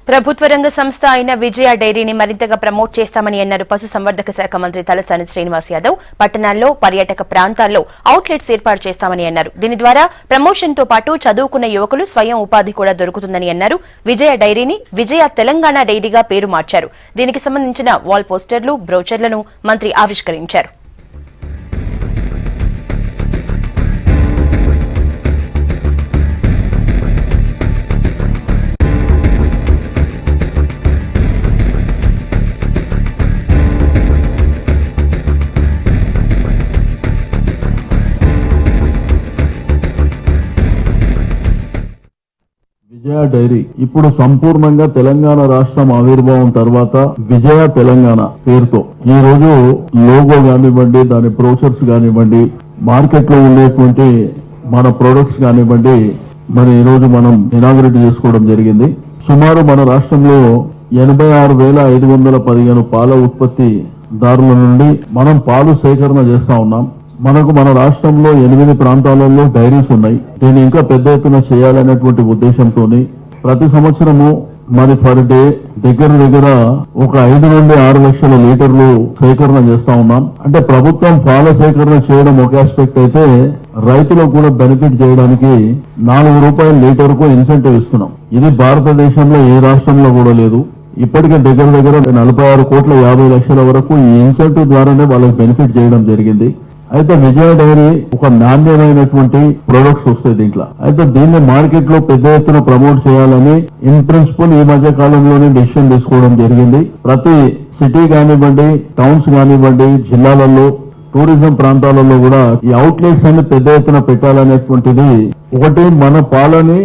ప్రభుత్వ రంగ సంస్థ అయిన విజయ డైరీని మరింతగా ప్రమోట్ చేస్తామని అన్నారు పశుసంవర్ధక శాఖ మంత్రి తలసాని శ్రీనివాస్ యాదవ్. పట్టణాల్లో, పర్యాటక ప్రాంతాల్లో అవుట్లెట్స్ ఏర్పాటు చేస్తామని అన్నారు. దీని ద్వారా ప్రమోషన్ తో పాటు చదువుకున్న యువకులు స్వయం ఉపాధి కూడా దొరుకుతుందని అన్నారు. విజయ డైరీని విజయ తెలంగాణ డైరీగా పేరు మార్చారు. దీనికి సంబంధించిన వాల్ పోస్టర్లు, బ్రోచర్లను మంత్రి ఆవిష్కరించారు. విజయ డైరీ ఇప్పుడు సంపూర్ణంగా తెలంగాణ రాష్ట్రం ఆవిర్భావం తర్వాత విజయ తెలంగాణ పేరుతో ఈ రోజు లోగో కానివ్వండి, దాని బ్రోచర్స్ కానివ్వండి, మార్కెట్ లో ఉండేటువంటి మన ప్రొడక్ట్స్ కానివ్వండి, మరి ఈ రోజు మనం ఇనాగ్రేట్ చేసుకోవడం జరిగింది. సుమారు మన రాష్ట్రంలో 86,515 పాల ఉత్పత్తిదారుల నుండి మనం పాలు సేకరణ చేస్తా ఉన్నాం. మనకు మన రాష్ట్రంలో 8 ప్రాంతాలలో డైరీస్ ఉన్నాయి. దీన్ని ఇంకా పెద్ద ఎత్తున చేయాలనేటువంటి ఉద్దేశంతో ప్రతి సంవత్సరము మరి పర్ డే దగ్గర ఒక 5 నుండి 6 లక్షల లీటర్లు సేకరణ చేస్తా ఉన్నాం. అంటే ప్రభుత్వం పాల సేకరణ చేయడం ఒక ఆస్పెక్ట్ అయితే, రైతులకు కూడా బెనిఫిట్ చేయడానికి ₹4 లీటర్ కు ఇన్సెంటివ్ ఇస్తున్నాం. ఇది భారతదేశంలో ఏ రాష్ట్రంలో కూడా లేదు. ఇప్పటికే దగ్గర 46,50,00,000 వరకు ఈ ఇన్సెంటివ్ ద్వారానే వాళ్ళకి బెనిఫిట్ చేయడం జరిగింది. అయితే విజయ డైరీ ఒక నాణ్యమైనటువంటి ప్రొడక్ట్స్ వస్తాయి దీంట్లో. అయితే దీన్ని మార్కెట్ లో పెద్ద ఎత్తున ప్రమోట్ చేయాలని ఇన్ ప్రిన్సిపల్ ఈ మధ్య కాలంలోనే డెసిషన్ తీసుకోవడం జరిగింది. ప్రతి సిటీ కానివ్వండి, టౌన్స్ కానివ్వండి, జిల్లాలలో, టూరిజం ప్రాంతాలలో కూడా ఈ అవుట్లెట్స్ అన్ని పెద్ద ఎత్తున పెట్టాలనేటువంటిది ఒకటి. మన పాలని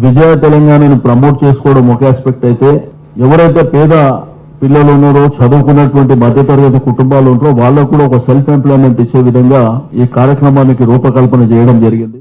విజయ తెలంగాణని ప్రమోట్ చేసుకోవడం ఒక ఆస్పెక్ట్ అయితే, ఎవరైతే పేద పిల్లలు ఉన్నారో, చదువుకున్నటువంటి మధ్యతరగతి కుటుంబాలు ఉంటారో వాళ్ళకు కూడా ఒక సెల్ఫ్ ఎంప్లాయ్మెంట్ ఇచ్చే విధంగా ఈ కార్యక్రమానికి రూపకల్పన చేయడం జరిగింది.